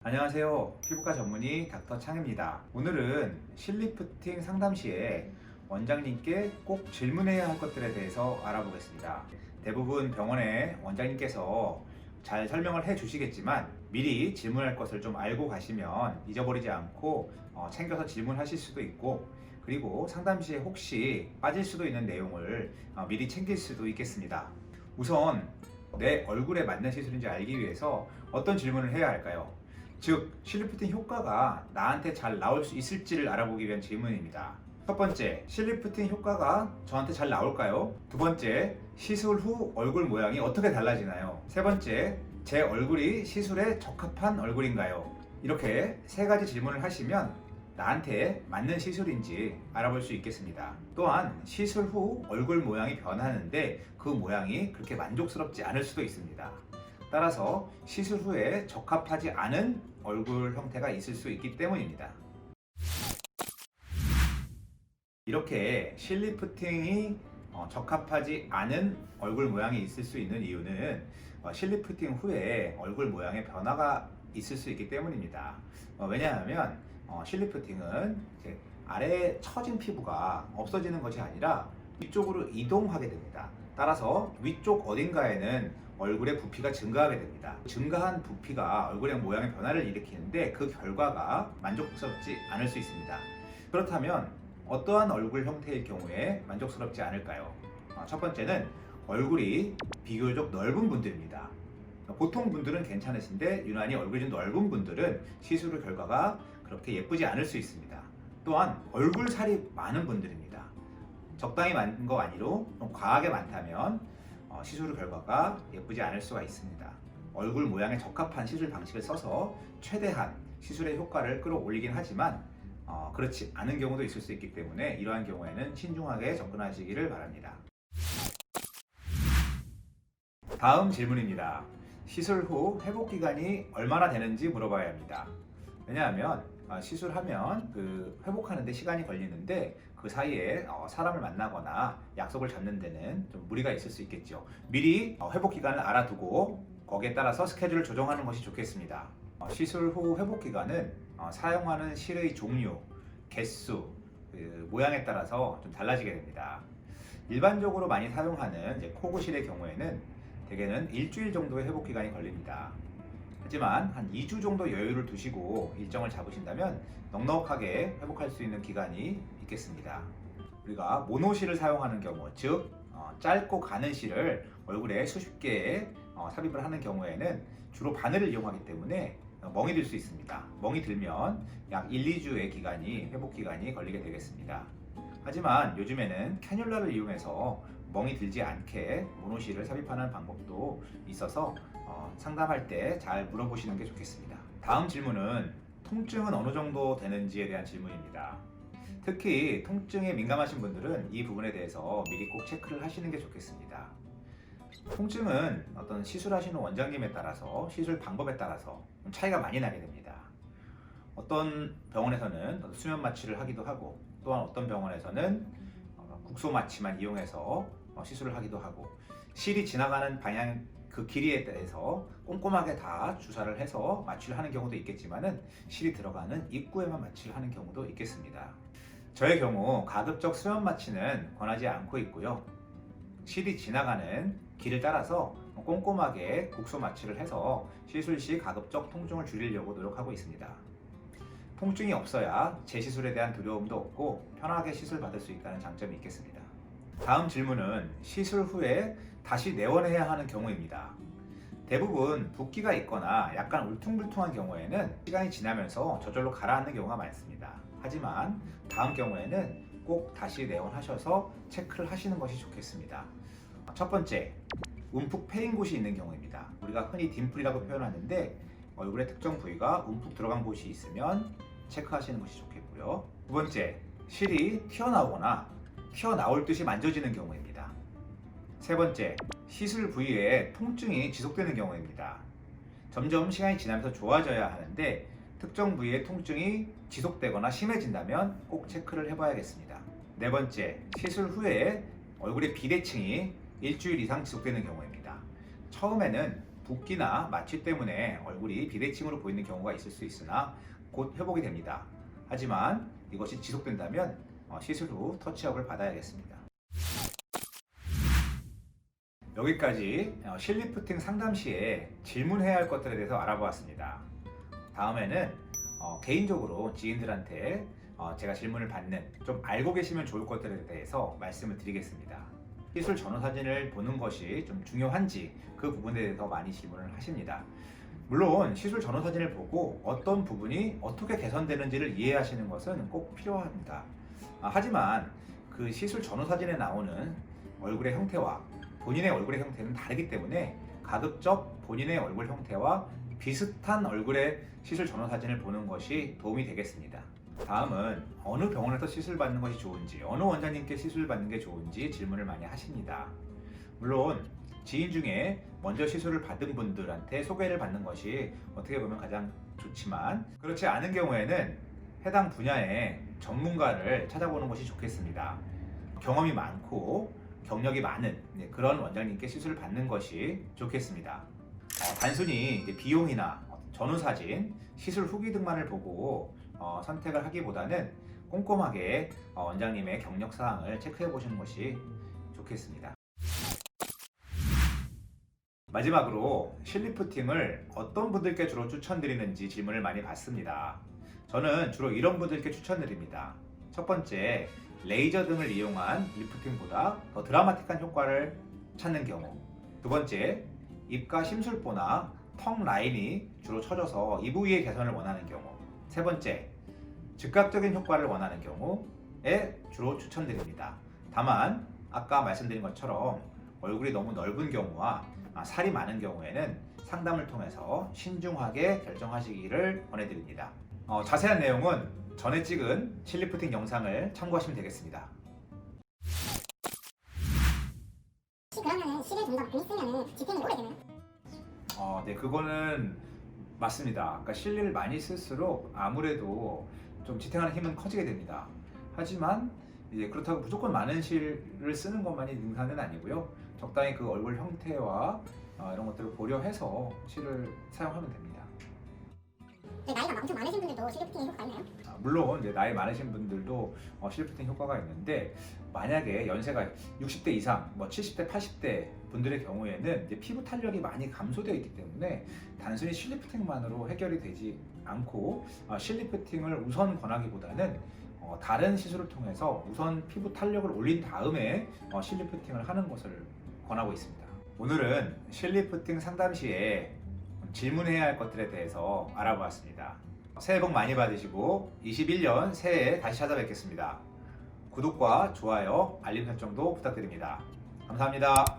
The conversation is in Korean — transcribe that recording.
안녕하세요. 피부과 전문의 닥터 창입니다. 오늘은 실리프팅 상담 시에 원장님께 꼭 질문해야 할 것들에 대해서 알아보겠습니다. 대부분 병원에 원장님께서 잘 설명을 해 주시겠지만 미리 질문할 것을 좀 알고 가시면 잊어버리지 않고 챙겨서 질문하실 수도 있고, 그리고 상담 시에 혹시 빠질 수도 있는 내용을 미리 챙길 수도 있겠습니다. 우선 내 얼굴에 맞는 시술인지 알기 위해서 어떤 질문을 해야 할까요? 즉, 실리프팅 효과가 나한테 잘 나올 수 있을지를 알아보기 위한 질문입니다. 첫 번째, 실리프팅 효과가 저한테 잘 나올까요? 두 번째, 시술 후 얼굴 모양이 어떻게 달라지나요? 세 번째, 제 얼굴이 시술에 적합한 얼굴인가요? 이렇게 세 가지 질문을 하시면 나한테 맞는 시술인지 알아볼 수 있겠습니다. 또한 시술 후 얼굴 모양이 변하는데 그 모양이 그렇게 만족스럽지 않을 수도 있습니다. 따라서 시술 후에 적합하지 않은 얼굴 형태가 있을 수 있기 때문입니다. 이렇게 실리프팅이 적합하지 않은 얼굴 모양이 있을 수 있는 이유는 실리프팅 후에 얼굴 모양의 변화가 있을 수 있기 때문입니다. 왜냐하면 실리프팅은 아래에 처진 피부가 없어지는 것이 아니라 위쪽으로 이동하게 됩니다. 따라서 위쪽 어딘가에는 얼굴의 부피가 증가하게 됩니다. 증가한 부피가 얼굴의 모양의 변화를 일으키는데 그 결과가 만족스럽지 않을 수 있습니다. 그렇다면 어떠한 얼굴 형태일 경우에 만족스럽지 않을까요? 첫 번째는 얼굴이 비교적 넓은 분들입니다. 보통 분들은 괜찮으신데 유난히 얼굴이 좀 넓은 분들은 시술 후 결과가 그렇게 예쁘지 않을 수 있습니다. 또한 얼굴 살이 많은 분들입니다. 적당히 많은 거 아니로 좀 과하게 많다면 시술 후 결과가 예쁘지 않을 수가 있습니다. 얼굴 모양에 적합한 시술 방식을 써서 최대한 시술의 효과를 끌어올리긴 하지만 그렇지 않은 경우도 있을 수 있기 때문에 이러한 경우에는 신중하게 접근하시기를 바랍니다. 다음 질문입니다. 시술 후 회복 기간이 얼마나 되는지 물어봐야 합니다. 왜냐하면 시술하면 회복하는 데 시간이 걸리는데 그 사이에 사람을 만나거나 약속을 잡는 데는 좀 무리가 있을 수 있겠죠. 미리 회복 기간을 알아두고 거기에 따라서 스케줄을 조정하는 것이 좋겠습니다. 시술 후 회복 기간은 사용하는 실의 종류, 개수, 모양에 따라서 좀 달라지게 됩니다. 일반적으로 많이 사용하는 코고실의 경우에는 대개는 일주일 정도의 회복 기간이 걸립니다. 하지만 한 2주 정도 여유를 두시고 일정을 잡으신다면 넉넉하게 회복할 수 있는 기간이 있겠습니다. 우리가 모노실을 사용하는 경우, 즉 짧고 가는 실을 얼굴에 수십 개 삽입을 하는 경우에는 주로 바늘을 이용하기 때문에 멍이 들 수 있습니다. 멍이 들면 약 1, 2주의 회복 기간이 걸리게 되겠습니다. 하지만 요즘에는 캐뉼라를 이용해서 멍이 들지 않게 모노실을 삽입하는 방법도 있어서 상담할 때 잘 물어보시는 게 좋겠습니다. 다음 질문은 통증은 어느 정도 되는지에 대한 질문입니다. 특히 통증에 민감하신 분들은 이 부분에 대해서 미리 꼭 체크를 하시는 게 좋겠습니다. 통증은 어떤 시술하시는 원장님에 따라서 시술 방법에 따라서 차이가 많이 나게 됩니다. 어떤 병원에서는 수면 마취를 하기도 하고, 또한 어떤 병원에서는 국소 마취만 이용해서 시술을 하기도 하고, 실이 지나가는 방향 그 길이에 대해서 꼼꼼하게 다 주사를 해서 마취를 하는 경우도 있겠지만은 실이 들어가는 입구에만 마취를 하는 경우도 있겠습니다. 저의 경우 가급적 수면 마취는 권하지 않고 있고요. 실이 지나가는 길을 따라서 꼼꼼하게 국소 마취를 해서 시술 시 가급적 통증을 줄이려고 노력하고 있습니다. 통증이 없어야 재시술에 대한 두려움도 없고 편하게 시술 받을 수 있다는 장점이 있겠습니다. 다음 질문은 시술 후에 다시 내원해야 하는 경우입니다. 대부분 붓기가 있거나 약간 울퉁불퉁한 경우에는 시간이 지나면서 저절로 가라앉는 경우가 많습니다. 하지만 다음 경우에는 꼭 다시 내원하셔서 체크를 하시는 것이 좋겠습니다. 첫 번째, 움푹 패인 곳이 있는 경우입니다. 우리가 흔히 딤플이라고 표현하는데 얼굴의 특정 부위가 움푹 들어간 곳이 있으면 체크하시는 것이 좋겠고요. 두 번째, 실이 튀어나오거나 튀어나올 듯이 만져지는 경우입니다. 세 번째, 시술 부위에 통증이 지속되는 경우입니다. 점점 시간이 지나면서 좋아져야 하는데 특정 부위의 통증이 지속되거나 심해진다면 꼭 체크를 해봐야겠습니다. 네 번째, 시술 후에 얼굴의 비대칭이 일주일 이상 지속되는 경우입니다. 처음에는 붓기나 마취 때문에 얼굴이 비대칭으로 보이는 경우가 있을 수 있으나 곧 회복이 됩니다. 하지만 이것이 지속된다면 시술 후 터치업을 받아야겠습니다. 여기까지 실리프팅 상담 시에 질문해야 할 것들에 대해서 알아보았습니다. 다음에는 개인적으로 지인들한테 제가 질문을 받는 좀 알고 계시면 좋을 것들에 대해서 말씀을 드리겠습니다. 시술 전후 사진을 보는 것이 좀 중요한지 그 부분에 대해서 많이 질문을 하십니다. 물론 시술 전후 사진을 보고 어떤 부분이 어떻게 개선되는지를 이해하시는 것은 꼭 필요합니다. 하지만 그 시술 전후 사진에 나오는 얼굴의 형태와 본인의 얼굴의 형태는 다르기 때문에 가급적 본인의 얼굴 형태와 비슷한 얼굴의 시술 전후 사진을 보는 것이 도움이 되겠습니다. 다음은 어느 병원에서 시술 받는 것이 좋은지, 어느 원장님께 시술 받는 게 좋은지 질문을 많이 하십니다. 물론 지인 중에 먼저 시술을 받은 분들한테 소개를 받는 것이 어떻게 보면 가장 좋지만, 그렇지 않은 경우에는 해당 분야의 전문가를 찾아보는 것이 좋겠습니다. 경험이 많고 경력이 많은 그런 원장님께 시술을 받는 것이 좋겠습니다. 단순히 비용이나 전후 사진, 시술 후기 등만을 보고 선택을 하기보다는 꼼꼼하게 원장님의 경력 사항을 체크해 보시는 것이 좋겠습니다. 마지막으로 실리프팅을 어떤 분들께 주로 추천드리는지 질문을 많이 받습니다. 저는 주로 이런 분들께 추천드립니다. 첫 번째, 레이저 등을 이용한 리프팅보다 더 드라마틱한 효과를 찾는 경우. 두 번째, 입가 심술보나 턱 라인이 주로 처져서 이 부위의 개선을 원하는 경우. 세 번째, 즉각적인 효과를 원하는 경우에 주로 추천드립니다. 다만 아까 말씀드린 것처럼 얼굴이 너무 넓은 경우와 살이 많은 경우에는 상담을 통해서 신중하게 결정하시기를 권해드립니다. 자세한 내용은 전에 찍은 실리프팅 영상을 참고하시면 되겠습니다. 그러면 실을 좀 더 많이 쓰면 지탱이 오래되나요? 네, 그거는 맞습니다. 그러니까 실리를 많이 쓸수록 아무래도 좀 지탱하는 힘은 커지게 됩니다. 하지만 이제 그렇다고 무조건 많은 실을 쓰는 것만이 능사는 아니고요. 적당히 그 얼굴 형태와 이런 것들을 고려해서 실을 사용하면 됩니다. 나이가 엄청 많으신 분들도 실리프팅에 효과가 있나요? 물론 이제 나이 많으신 분들도 실리프팅 효과가 있는데, 만약에 연세가 60대 이상, 70대, 80대 분들의 경우에는 이제 피부 탄력이 많이 감소되어 있기 때문에 단순히 실리프팅만으로 해결이 되지 않고 실리프팅을 우선 권하기보다는 다른 시술을 통해서 우선 피부 탄력을 올린 다음에 실리프팅을 하는 것을 권하고 있습니다. 오늘은 실리프팅 상담 시에 질문해야 할 것들에 대해서 알아보았습니다. 새해 복 많이 받으시고 21년 새해에 다시 찾아뵙겠습니다. 구독과 좋아요, 알림 설정도 부탁드립니다. 감사합니다.